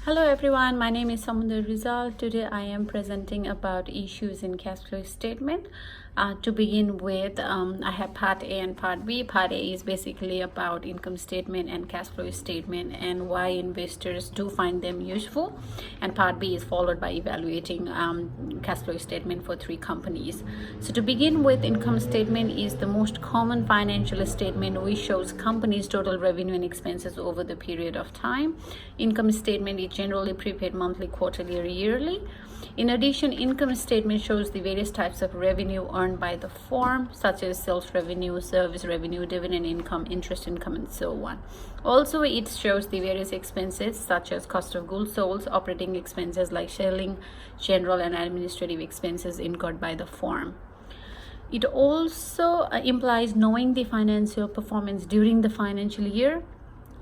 Hello everyone, my name is Samundar Rizal. Today I am presenting about issues in cash flow statement. To begin with, I have part A and part B. Part A is basically about income statement and cash flow statement and why investors do find them useful. And part B is followed by evaluating cash flow statement for three companies. So to begin with, income statement is the most common financial statement which shows companies' total revenue and expenses over the period of time. Income statement is generally prepared monthly, quarterly, or yearly. In addition, income statement shows the various types of revenue earned by the firm, such as sales revenue, service revenue, dividend income, interest income, and so on. Also, it shows the various expenses such as cost of goods sold, operating expenses like selling, general and administrative expenses incurred by the firm. It also implies knowing the financial performance during the financial year.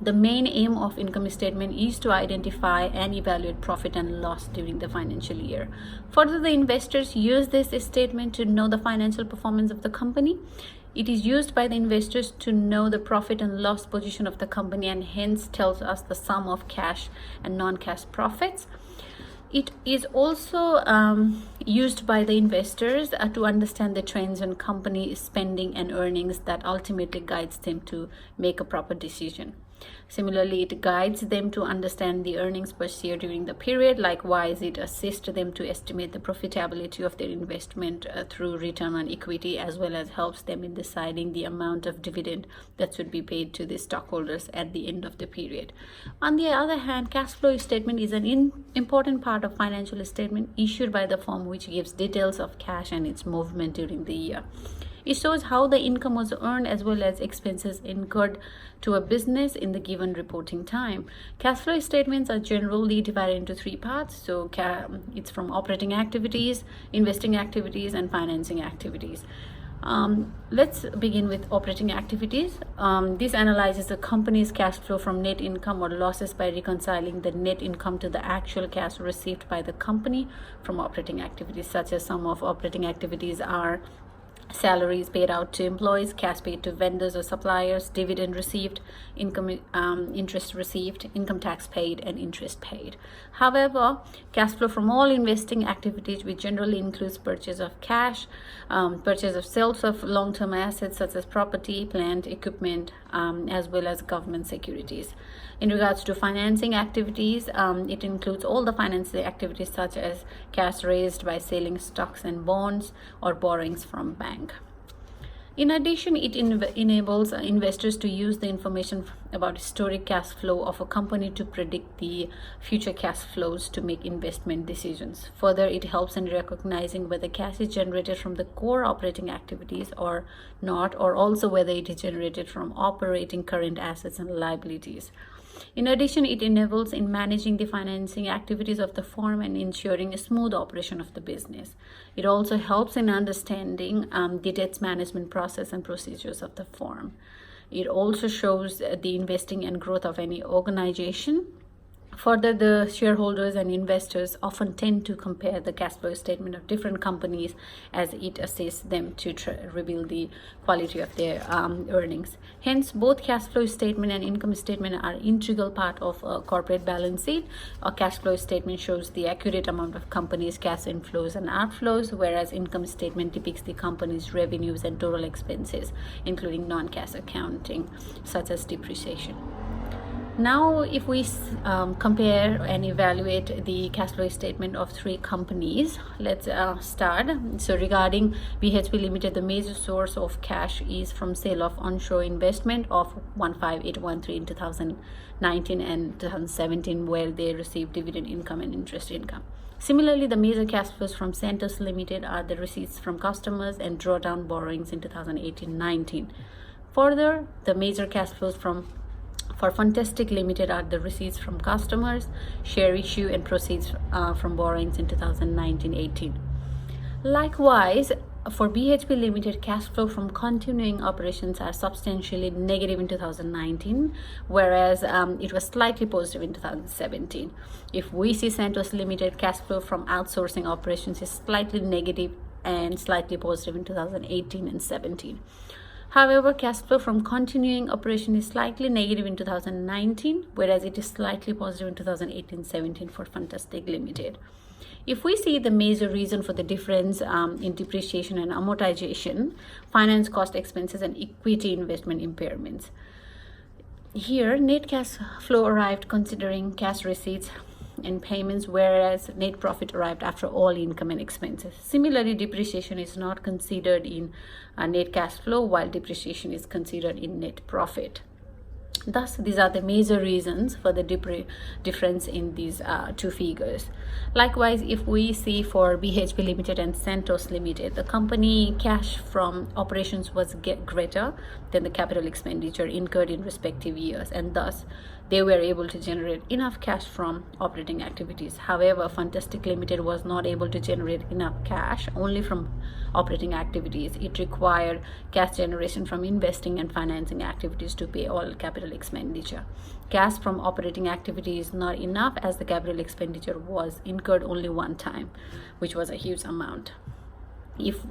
The main aim of income statement is to identify and evaluate profit and loss during the financial year. Further, the investors use this statement to know the financial performance of the company. It is used by the investors to know the profit and loss position of the company and hence tells us the sum of cash and non-cash profits. It is also used by the investors to understand the trends in company spending and earnings that ultimately guides them to make a proper decision. Similarly, it guides them to understand the earnings per share during the period. Likewise, it assists them to estimate the profitability of their investment through return on equity, as well as helps them in deciding the amount of dividend that should be paid to the stockholders at the end of the period. On the other hand, cash flow statement is an important part of financial statement issued by the firm, which gives details of cash and its movement during the year. It shows how the income was earned as well as expenses incurred to a business in the given reporting time. Cash flow statements are generally divided into three parts. So it's from operating activities, investing activities, and financing activities. Let's begin with operating activities. This analyzes the company's cash flow from net income or losses by reconciling the net income to the actual cash received by the company from operating activities, such as some of operating activities are salaries paid out to employees, cash paid to vendors or suppliers, dividend received, interest received, income tax paid, and interest paid. However, cash flow from all investing activities, which generally includes purchase of cash, purchase of sales of long-term assets such as property, plant, equipment, as well as government securities. In regards to financing activities, it includes all the financing activities such as cash raised by selling stocks and bonds or borrowings from bank. In addition, it enables investors to use the information about historic cash flow of a company to predict the future cash flows to make investment decisions. Further, it helps in recognizing whether cash is generated from the core operating activities or not, or also whether it is generated from operating current assets and liabilities. In addition, it enables in managing the financing activities of the firm and ensuring a smooth operation of the business. It also helps in understanding the debt management process and procedures of the firm. It also shows the investing and growth of any organization. Further, the shareholders and investors often tend to compare the cash flow statement of different companies as it assists them to reveal the quality of their earnings. Hence, both cash flow statement and income statement are integral part of a corporate balance sheet. A cash flow statement shows the accurate amount of company's cash inflows and outflows, whereas income statement depicts the company's revenues and total expenses, including non-cash accounting, such as depreciation. Now, if we compare and evaluate the cash flow statement of three companies, let's start. So regarding BHP Limited, the major source of cash is from sale of onshore investment of 15813 in 2019 and 2017, where they received dividend income and interest income. Similarly, the major cash flows from Santos Limited are the receipts from customers and drawdown borrowings in 2018-19. Further, the major cash flows for Fantastic Limited are the receipts from customers, share issue, and proceeds from borrowings in 2019-18. Likewise, for BHP Limited, cash flow from continuing operations are substantially negative in 2019, whereas it was slightly positive in 2017. If we see Santos Limited, cash flow from outsourcing operations is slightly negative and slightly positive in 2018 and 17. However, cash flow from continuing operation is slightly negative in 2019, whereas it is slightly positive in 2018-17 for Fantastic Limited. If we see the major reason for the difference in depreciation and amortization, finance cost expenses, and equity investment impairments. Here, net cash flow arrived considering cash receipts and payments, whereas net profit arrived after all income and expenses. Similarly, depreciation is not considered in net cash flow, while depreciation is considered in net profit. Thus, these are the major reasons for the difference in these two figures. Likewise, if we see for BHP Limited and Santos Limited, the company cash from operations was greater than the capital expenditure incurred in respective years, and thus they were able to generate enough cash from operating activities. However, Fantastic Limited was not able to generate enough cash only from operating activities. It required cash generation from investing and financing activities to pay all capital expenditure. Cash from operating activity is not enough, as the capital expenditure was incurred only one time, which was a huge amount. If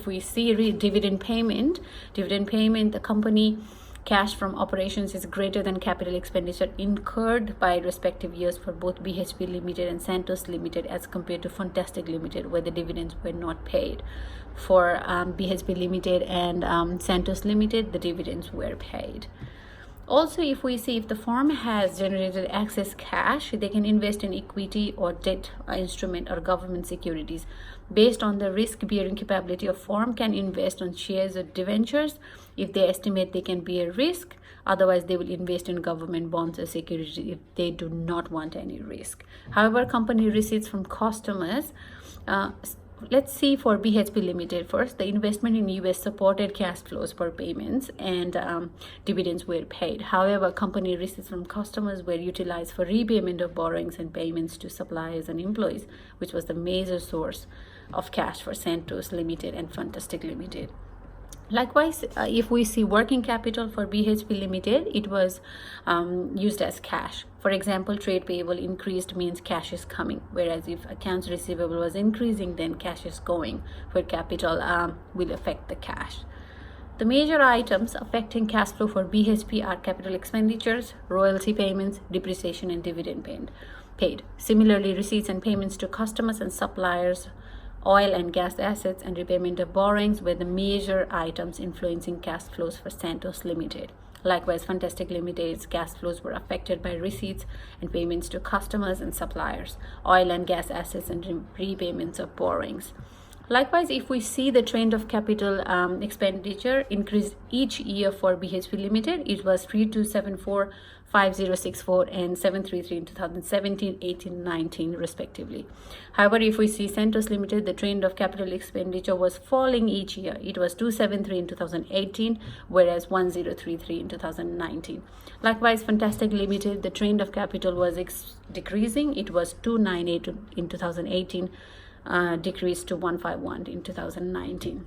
we see dividend payment, the company cash from operations is greater than capital expenditure incurred by respective years for both BHP Limited and Santos Limited as compared to Fantastic Limited, where the dividends were not paid. For BHP Limited and Santos Limited, the dividends were paid. Also, if we see if the firm has generated excess cash, they can invest in equity or debt instrument or government securities. Based on the risk-bearing capability of firm, can invest on shares or debentures if they estimate they can bear risk. Otherwise, they will invest in government bonds or securities if they do not want any risk. However, company receipts from customers, let's see for BHP Limited first. The investment in US supported cash flows for payments, and dividends were paid. However, company receipts from customers were utilized for repayment of borrowings and payments to suppliers and employees, which was the major source of cash for Santos Limited and Fantastic Limited. Likewise, if we see working capital for BHP Limited, it was used as cash. For example, trade payable increased means cash is coming, whereas if accounts receivable was increasing, then cash is going, where capital will affect the cash. The major items affecting cash flow for BHP are capital expenditures, royalty payments, depreciation, and dividend paid. Similarly, receipts and payments to customers and suppliers, oil and gas assets, and repayment of borrowings were the major items influencing cash flows for Santos Limited. Likewise, Fantastic Limited's cash flows were affected by receipts and payments to customers and suppliers, oil and gas assets, and repayments of borrowings. Likewise, if we see the trend of capital expenditure increase each year for BHP Limited, it was 3274, 5064, and 733 in 2017, 18, 19 respectively. However, if we see Santos Limited, the trend of capital expenditure was falling each year. It was 273 in 2018, whereas 1033 in 2019. Likewise, Fantastic Limited, the trend of capital was decreasing. It was 298 in 2018, decreased to 151 in 2019.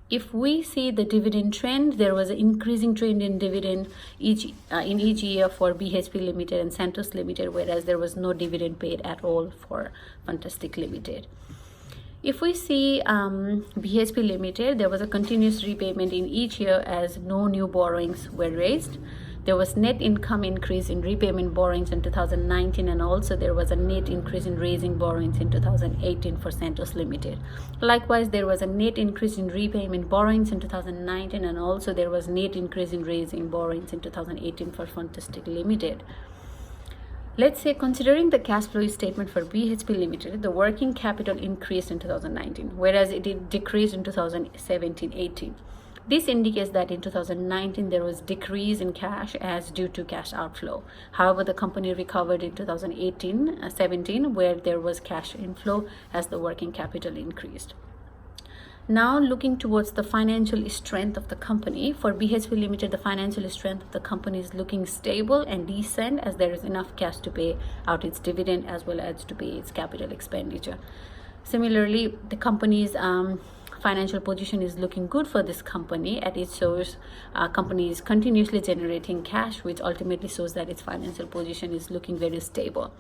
If we see the dividend trend, there was an increasing trend in dividend each year for BHP Limited and Santos Limited, whereas there was no dividend paid at all for Fantastic Limited. If we see BHP Limited, there was a continuous repayment in each year as no new borrowings were raised. There was net income increase in repayment borrowings in 2019, and also there was a net increase in raising borrowings in 2018 for Santos Limited. Likewise, there was a net increase in repayment borrowings in 2019, and also there was net increase in raising borrowings in 2018 for Fantastic Limited. Let's say, considering the cash flow statement for BHP Limited, the working capital increased in 2019, whereas it decreased in 2017-18. This indicates that in 2019 there was decrease in cash as due to cash outflow. However, the company recovered in 2018-17, where there was cash inflow as the working capital increased. Now, looking towards the financial strength of the company, for BHP Limited, the financial strength of the company is looking stable and decent, as there is enough cash to pay out its dividend as well as to pay its capital expenditure. Similarly, the company's financial position is looking good for this company, at its source. Company is continuously generating cash, which ultimately shows that its financial position is looking very stable.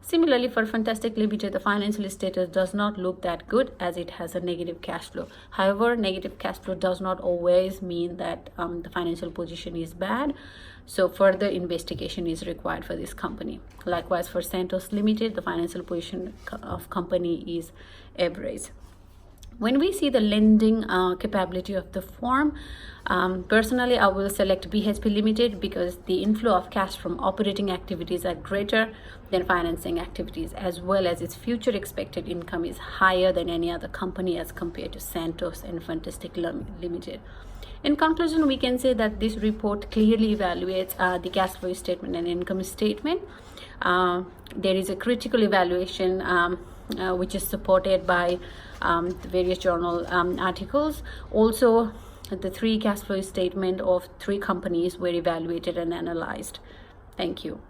Similarly, for Fantastic Limited, the financial status does not look that good as it has a negative cash flow. However, negative cash flow does not always mean that the financial position is bad. So further investigation is required for this company. Likewise, for Santos Limited, the financial position of company is average. When we see the lending capability of the firm, personally I will select BHP Limited because the inflow of cash from operating activities are greater than financing activities, as well as its future expected income is higher than any other company as compared to Santos and Fantastic Limited. In conclusion, we can say that this report clearly evaluates the cash flow statement and income statement. There is a critical evaluation which is supported by the various journal articles. Also, the 3 cash flow statement of 3 companies were evaluated and analyzed. Thank you.